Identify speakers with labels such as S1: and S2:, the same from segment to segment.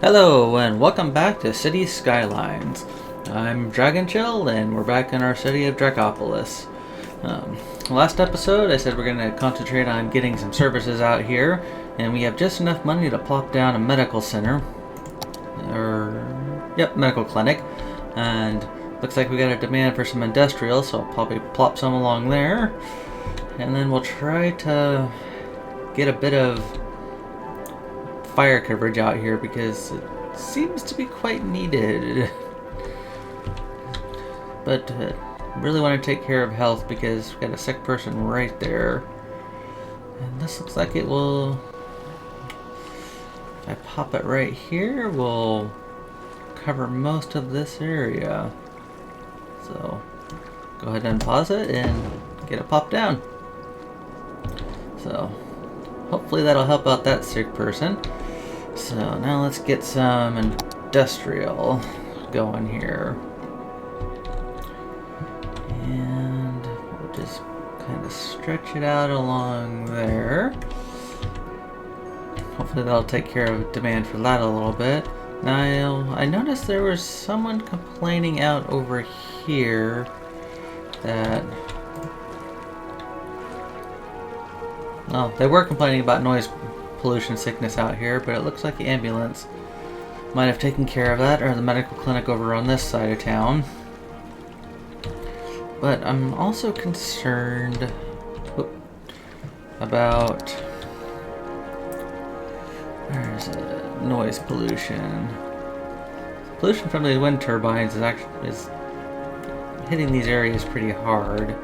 S1: Hello and welcome back to City Skylines. I'm Dragon Chill and we're back in our city of Dracopolis. Last episode I said we're going to concentrate on getting some services out here, and we have just enough money to plop down a medical center. Medical clinic. And looks like we got a demand for some industrial, so I'll probably plop some along there. And then we'll try to get a bit of fire coverage out here because it seems to be quite needed. But really want to take care of health because we've got a sick person right there. And this looks like it will, if I pop it right here, will cover most of this area. So go ahead and pause it and get it popped down. So hopefully that'll help out that sick person. So now let's get some industrial going here. And we'll just kind of stretch it out along there. Hopefully that'll take care of demand for that a little bit. Now I noticed there was someone complaining out over here that... Well, they were complaining about noise pollution sickness out here, but it looks like the ambulance might have taken care of that, or the medical clinic over on this side of town. But I'm also concerned about, where's it? Noise pollution. Pollution from the wind turbines is hitting these areas pretty hard.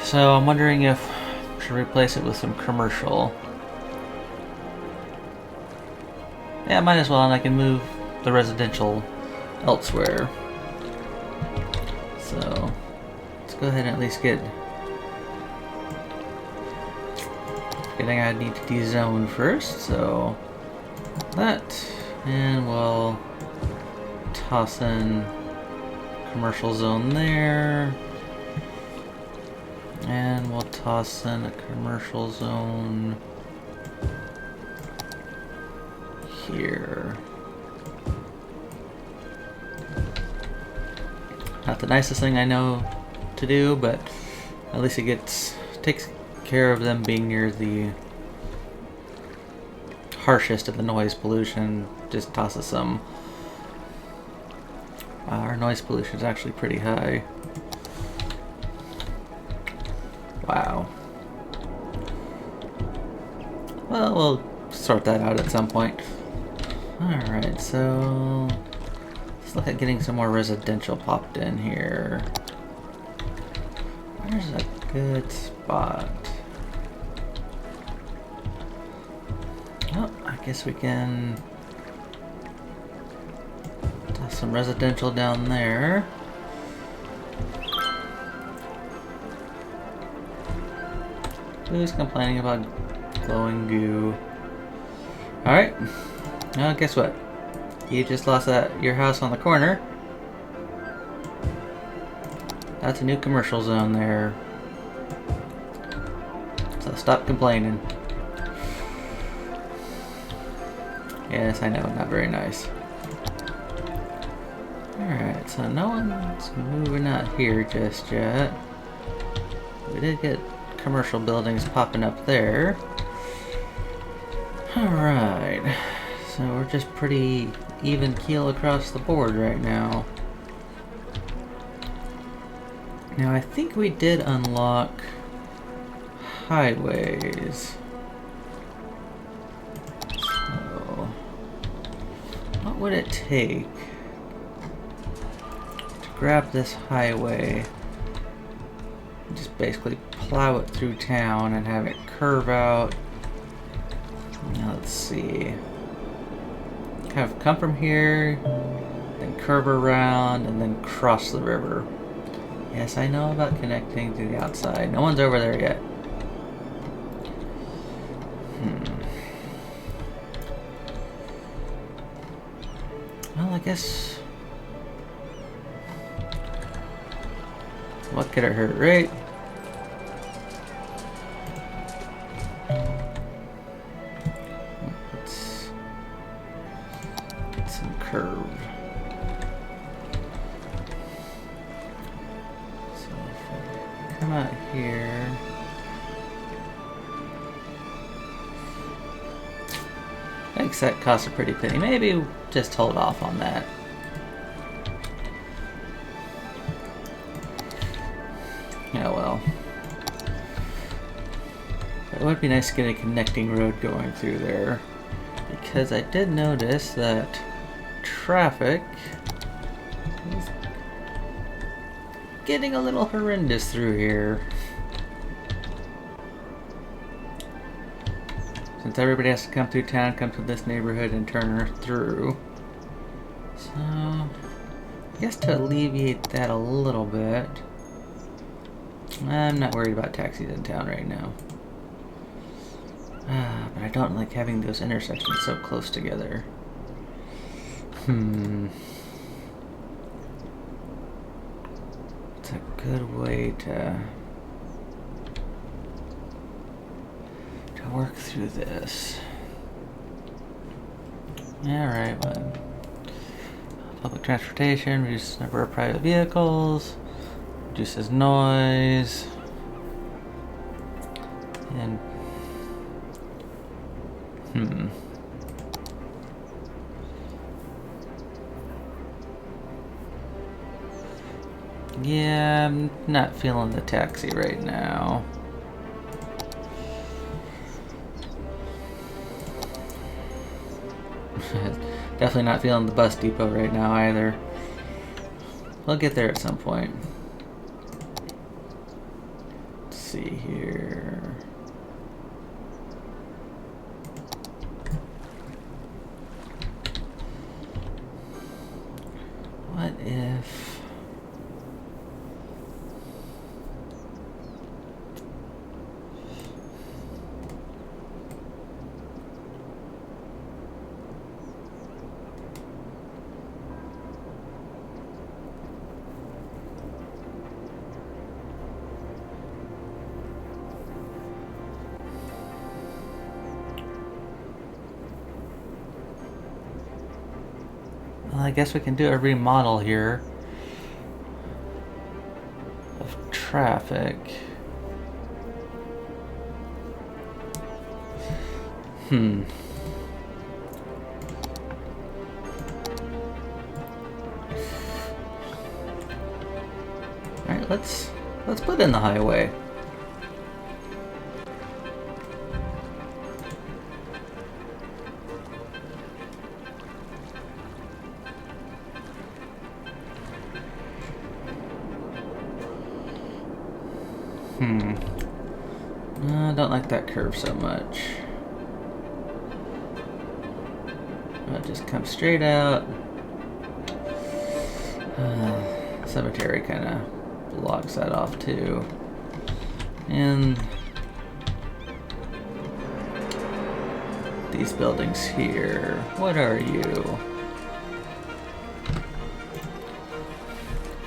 S1: So I'm wondering if I should replace it with some commercial. Yeah, might as well, and I can move the residential elsewhere. So let's go ahead and at least get... Getting, I need to dezone first, so that, and we'll toss in commercial zone there. And we'll toss in a commercial zone here. Not the nicest thing I know to do, but at least it takes care of them being near the harshest of the noise pollution. Just tosses some. Our noise pollution is actually pretty high. Wow. Well, we'll sort that out at some point. Alright, so let's look at getting some more residential popped in here. Where's a good spot? Oh, I guess we can toss some residential down there. Who's complaining about glowing goo? Alright. Well, guess what? You just lost your house on the corner. That's a new commercial zone there. So stop complaining. Yes, I know, not very nice. Alright, so no one's moving out here just yet. We did get commercial buildings popping up there. Alright, so we're just pretty even keel across the board right now. Now I think we did unlock highways. So what would it take to grab this highway? Just basically plow it through town and have it curve out. Now let's see. Have come from here, then curve around, and then cross the river. Yes, I know about connecting to the outside. No one's over there yet. Well, I guess... What could it hurt, right? some curve. So if I come out here. Thanks, that costs a pretty penny. Maybe just hold off on that. Yeah, well. It would be nice to get a connecting road going through there. Because I did notice that traffic is getting a little horrendous through here. Since everybody has to come through town, come to this neighborhood, and turn through. So, I guess to alleviate that a little bit, I'm not worried about taxis in town right now. But I don't like having those intersections so close together. It's a good way to work through this. Alright, well, public transportation, reduces the number of private vehicles, reduces noise, and yeah, I'm not feeling the taxi right now. Definitely not feeling the bus depot right now either. We'll get there at some point. Let's see here. What if... Well, I guess we can do a remodel here of traffic. Alright, let's put in the highway. I don't like that curve so much. It just comes straight out. Cemetery kind of blocks that off too. And these buildings here. What are you?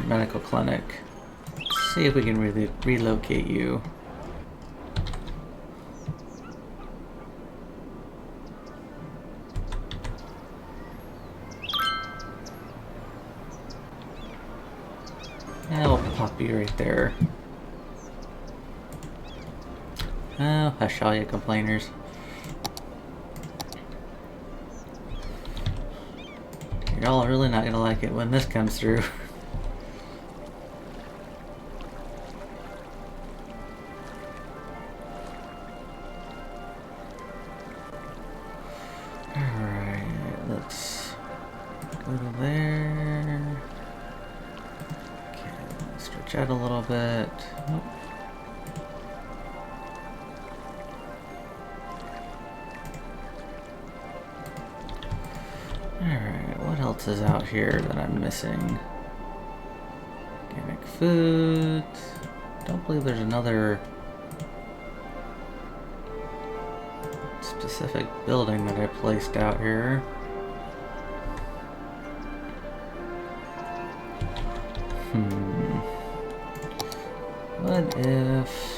S1: Medical clinic. Let's see if we can really relocate you. I'll pop you right there. Oh, hush all you complainers. You're all really not gonna like it when this comes through. Alright, let's go to there. Okay, stretch out a little bit. Nope. Alright, what else is out here that I'm missing? Organic food. Don't believe there's another specific building that I placed out here. What if...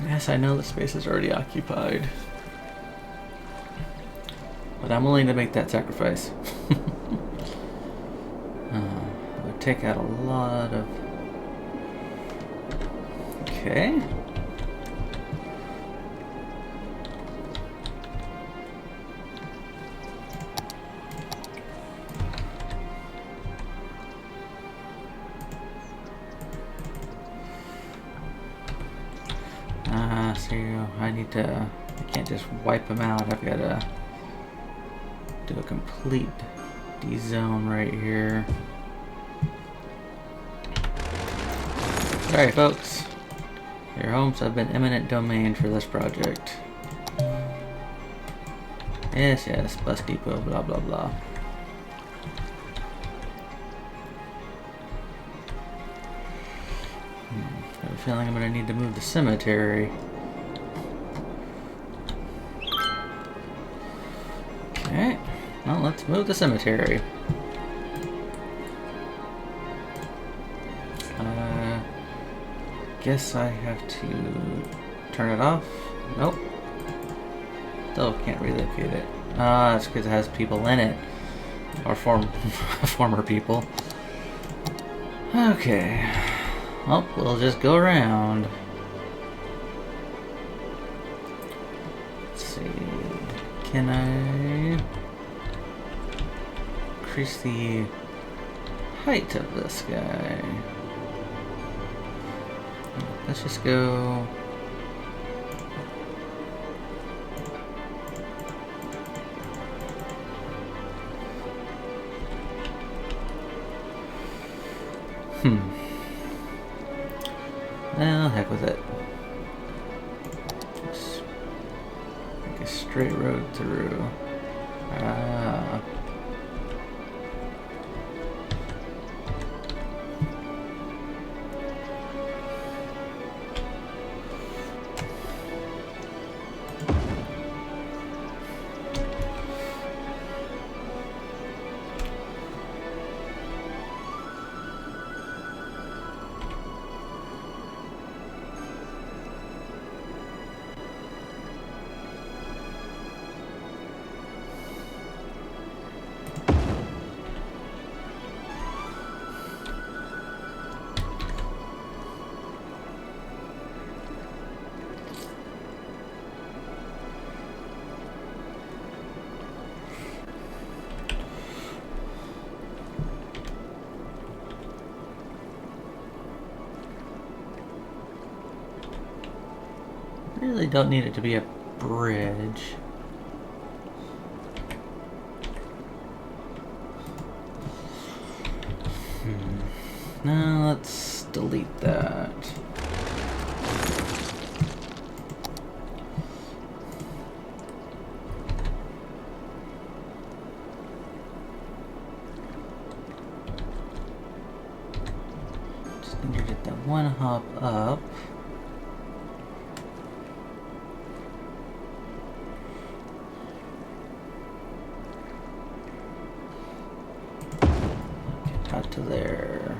S1: Yes, I know the space is already occupied. But I'm willing to make that sacrifice. It would take out a lot of... Okay. So I need to... I can't just wipe them out. I've got to do a complete D-zone right here. Sorry, folks. Your homes have been eminent domain for this project. Yes, yes, bus depot, blah, blah, blah. I have a feeling I'm going to need to move the cemetery. Okay, well, let's move the cemetery. Guess I have to turn it off. Nope. Still can't relocate it. That's because it has people in it. Or former people. Okay. Well, we'll just go around. Let's see. Can I increase the height of this guy? Let's just go... Well, heck with it. Just make a straight road through. Ah. Really don't need it to be a bridge. Now let's delete that. Just need to get that one hop up. Out to there.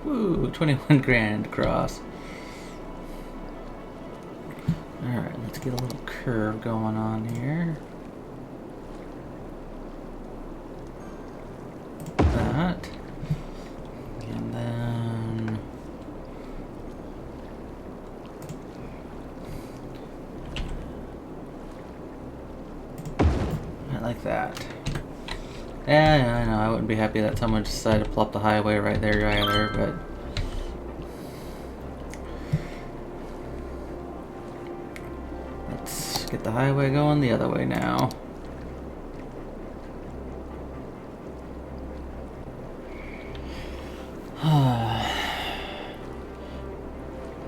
S1: Woo, 21 grand across. Alright, let's get a little curve going on here. That. And then... like that. Yeah, I know, I wouldn't be happy that someone decided to plop the highway right there either, but... let's get the highway going the other way now.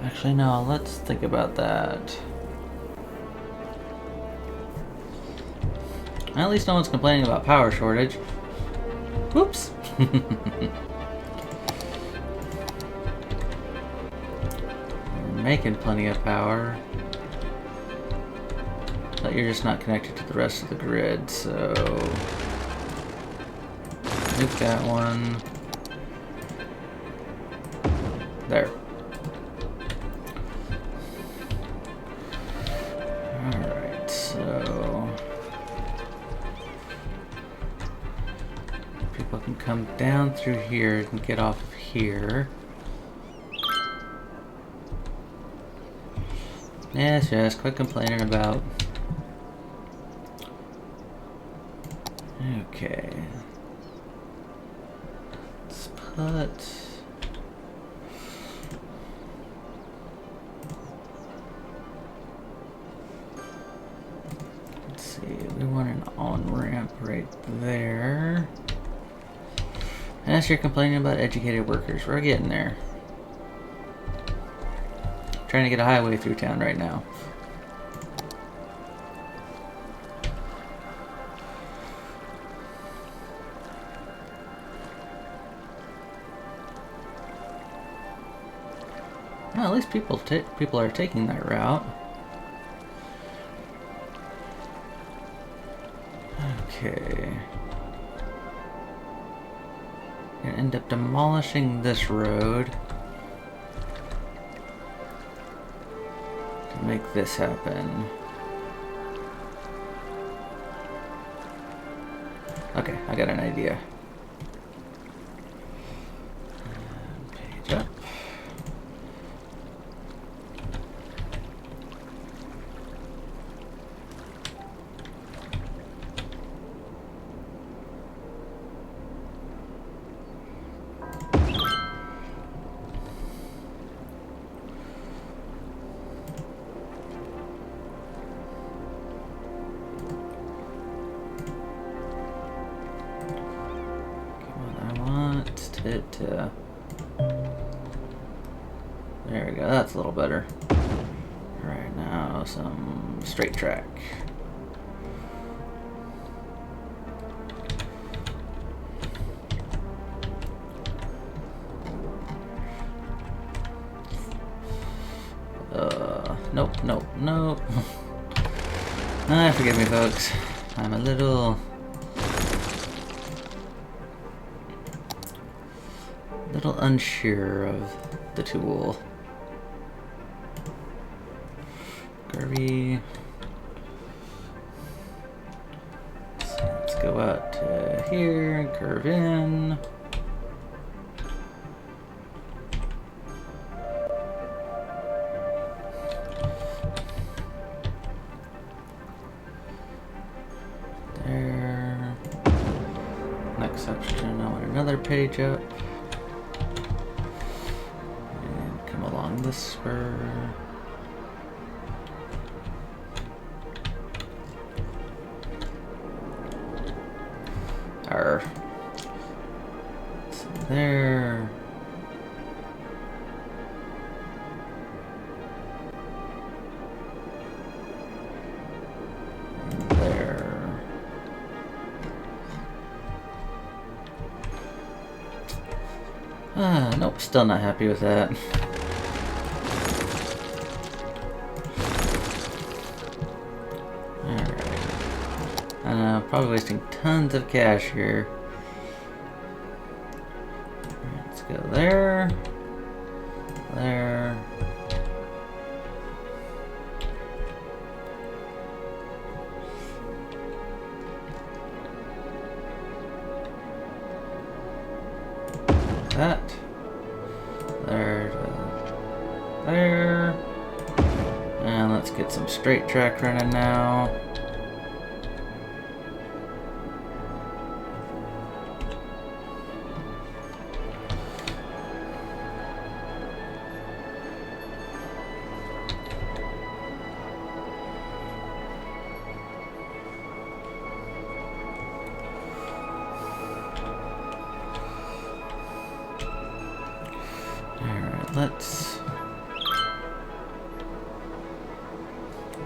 S1: Actually, no, let's think about that. At least no one's complaining about power shortage. Whoops. We're making plenty of power. But you're just not connected to the rest of the grid, so... nuke that one. There. Alright, so people can come down through here and get off of here. Yes, quit complaining about. Okay. Let's put. Let's see, we want an on-ramp right there. Yes, you're complaining about educated workers. We're getting there. Trying to get a highway through town right now. Well, at least people are taking that route. Okay. Gonna end up demolishing this road to make this happen. Okay, I got an idea. Page up. There we go, that's a little better. Alright, now some straight track. Nope. Forgive me, folks. I'm a little unsure of the tool. Garvey. Let's go out to here and curve in. There. Next section, I want another page up. And come along this spur. So there. And there. Nope, still not happy with that. Alright. Probably wasting tons of cash here. Let's go there. There. That. There to there. And let's get some straight track running now.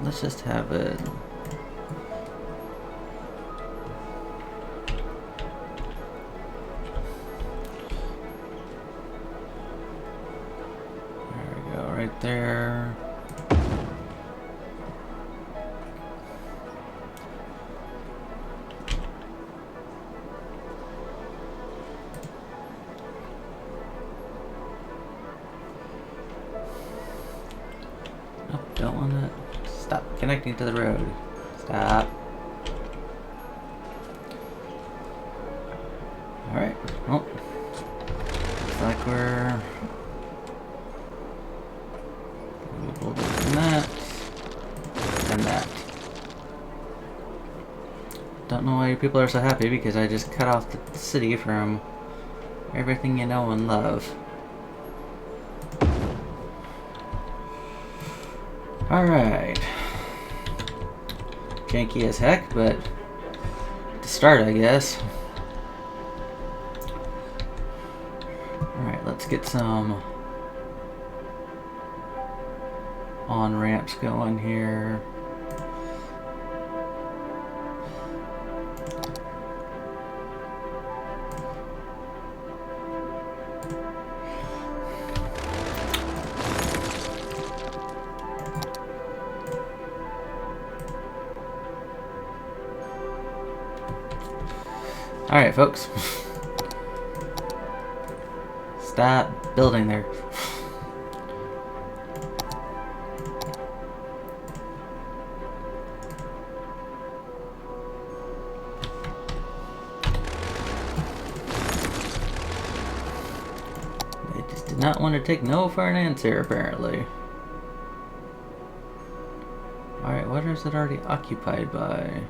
S1: Let's just have it. There we go, right there. connecting to the road. Stop. Alright, well, looks like we're doing that and that. Don't know why people are so happy, because I just cut off the city from everything you know and love. Alright. Janky as heck, but to start, I guess. Alright, let's get some on-ramps going here. Alright, folks. Stop building there. They just did not want to take no for an answer, apparently. Alright, what is it already occupied by?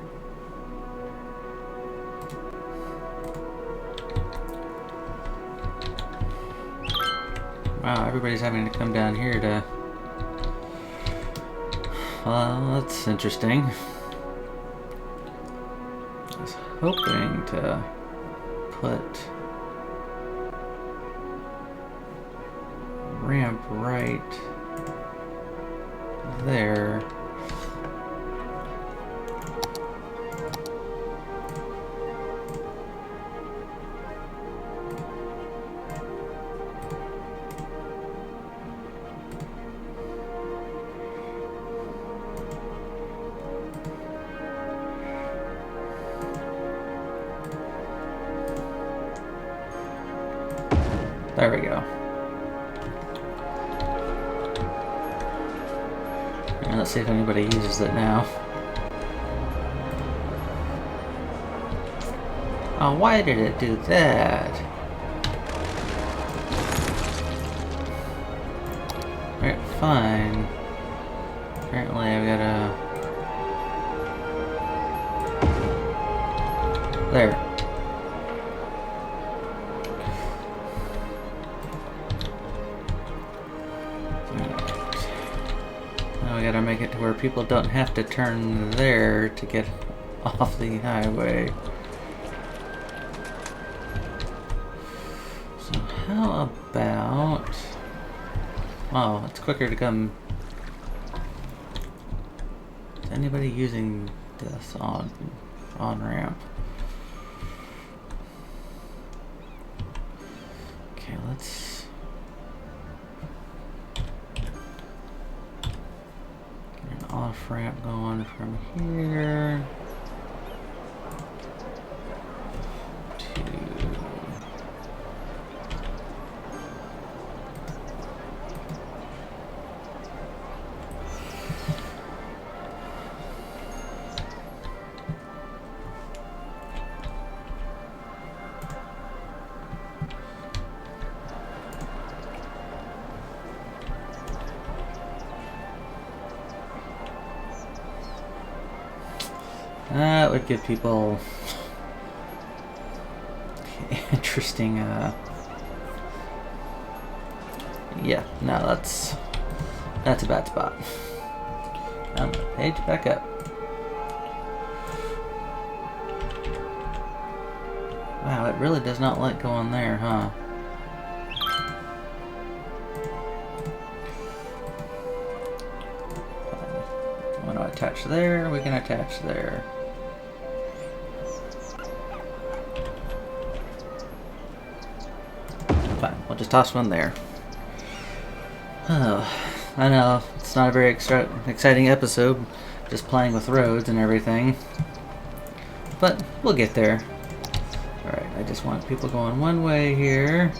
S1: Wow, everybody's having to come down here to... Well, that's interesting. I was hoping to put a ramp right there. There we go. And let's see if anybody uses it now. Oh, why did it do that? Alright, fine. Apparently I've gotta... There. Now we gotta make it to where people don't have to turn there to get off the highway. So how about... Oh, it's quicker to come... Is anybody using this on-ramp? Okay, let's... off-ramp going from here to that would give people interesting, yeah, no, that's a bad spot. Page back up. Wow, it really does not like going there, huh? Want to attach there, we can attach there. Fine, we'll just toss one there. Oh, I know, it's not a very exciting episode, just playing with roads and everything. But we'll get there. Alright, I just want people going one way here.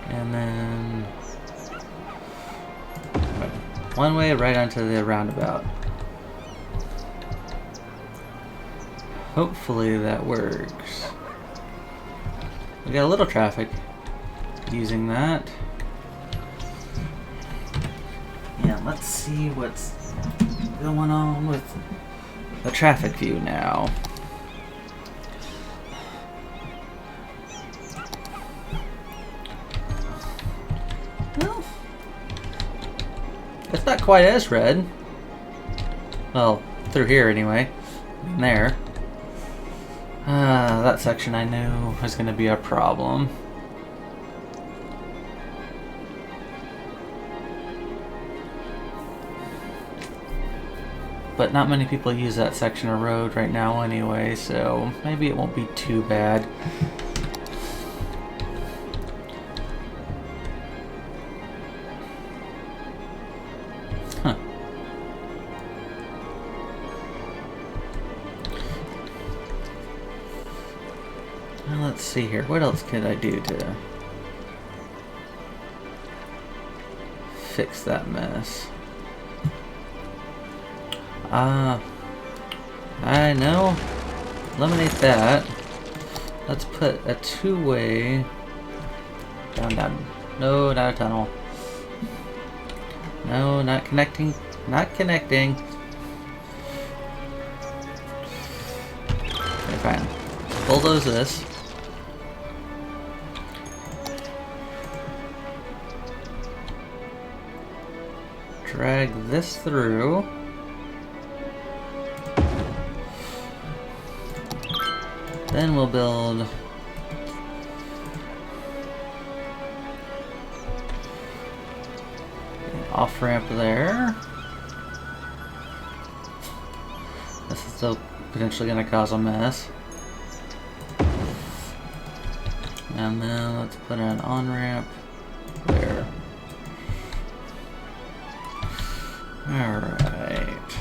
S1: And then One way right onto the roundabout. Hopefully that works. We got a little traffic using that. Yeah, let's see what's going on with the traffic view now. Well, it's not quite as red. Well, through here anyway. And there. That section I knew was going to be a problem. But not many people use that section of road right now anyway, so maybe it won't be too bad. Huh. Well, let's see here. What else could I do to fix that mess? I know. Eliminate that. Let's put a two-way down. No, not a tunnel. No, not connecting. Not connecting. Okay, fine. Bulldoze this. Drag this through. Then we'll build an off-ramp there. This is still potentially going to cause a mess. And then let's put an on-ramp there. Alright.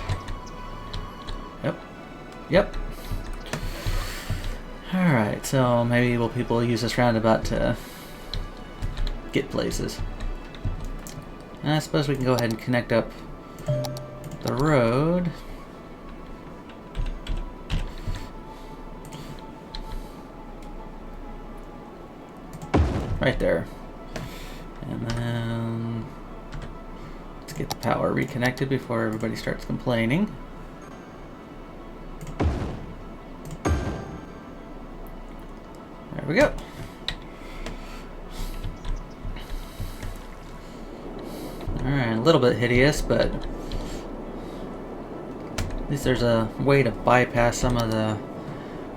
S1: Yep. Alright, so maybe people use this roundabout to get places. And I suppose we can go ahead and connect up the road. Right there. And then let's get the power reconnected before everybody starts complaining. There we go. Alright, a little bit hideous, but at least there's a way to bypass some of the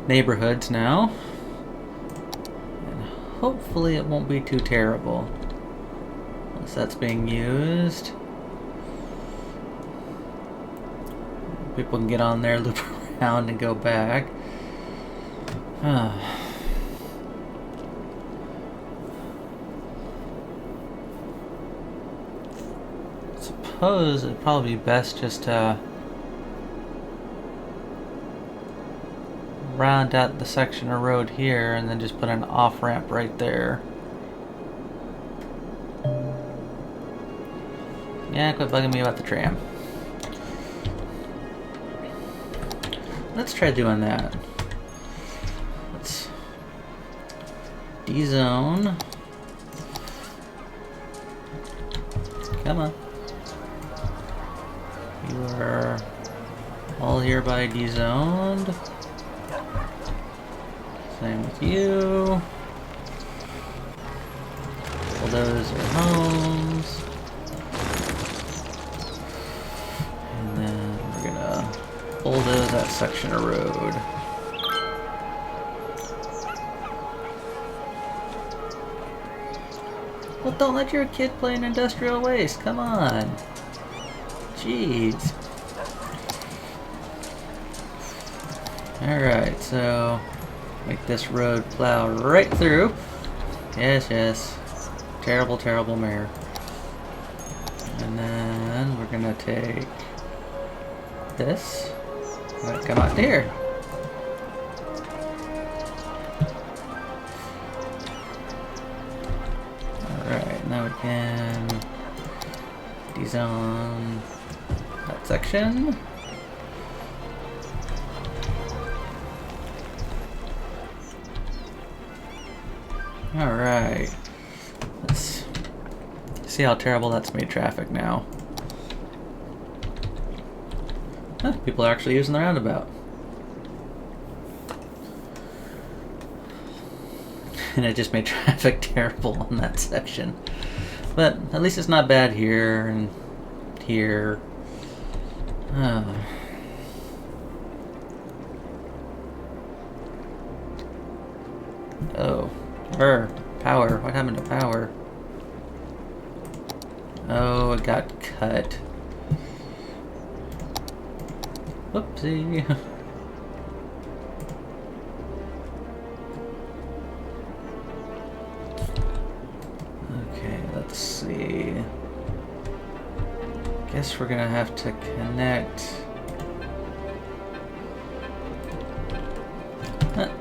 S1: neighborhoods now. And hopefully it won't be too terrible. Unless that's being used. People can get on there, loop around, and go back. Suppose it'd probably be best just to round out the section of road here and then just put an off-ramp right there. Yeah, quit bugging me about the tram. Let's try doing that. Let's D-zone. Come on. You are all hereby D-zoned. Same with you. All those are homes. And then we're gonna bulldoze that section of road. Well, don't let your kid play in industrial waste. Come on. Jeez. Alright, so make this road plow right through. Yes. Terrible, terrible mayor. And then we're gonna take this. Let it come out here. Alright, now we can rezone that section. Alright. Let's see how terrible that's made traffic now. Huh, people are actually using the roundabout. And it just made traffic terrible on that section. But at least it's not bad here and here. Oh. Power. What happened to power? Oh, it got cut. Whoopsie. Okay, let's see. Guess we're gonna have to connect.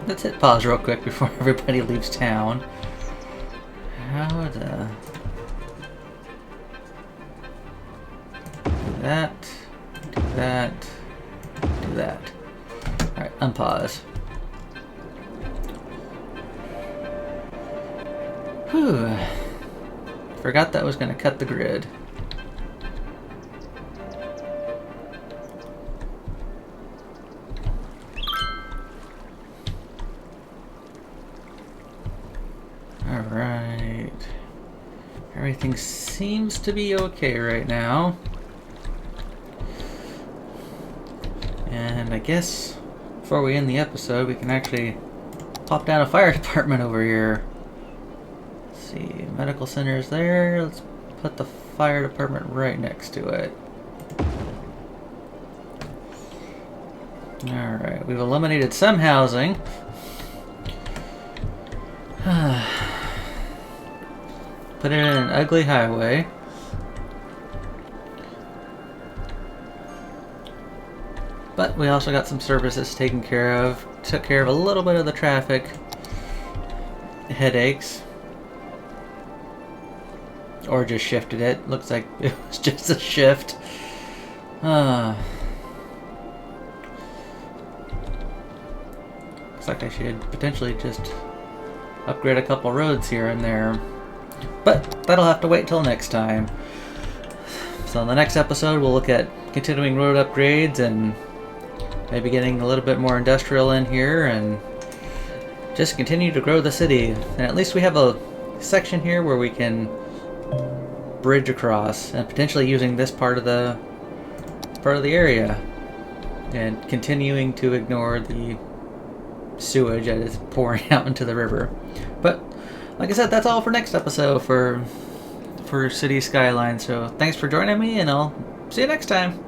S1: Let's hit pause real quick before everybody leaves town. How to do that, do that, do that. Alright, unpause. Whew. Forgot that was going to cut the grid. Alright. Everything seems to be okay right now. And I guess before we end the episode, we can actually pop down a fire department over here. Let's see, medical center is there. Let's put the fire department right next to it. Alright, we've eliminated some housing. Put it in an ugly highway. But we also got some services taken care of. Took care of a little bit of the traffic headaches. Or just shifted it. Looks like it was just a shift. Looks like I should potentially just upgrade a couple roads here and there. But that'll have to wait till next time. So in the next episode we'll look at continuing road upgrades and maybe getting a little bit more industrial in here and just continue to grow the city. And at least we have a section here where we can bridge across and potentially using this part of the area and continuing to ignore the sewage that is pouring out into the river. But like I said, that's all for next episode for City Skylines. So thanks for joining me, and I'll see you next time.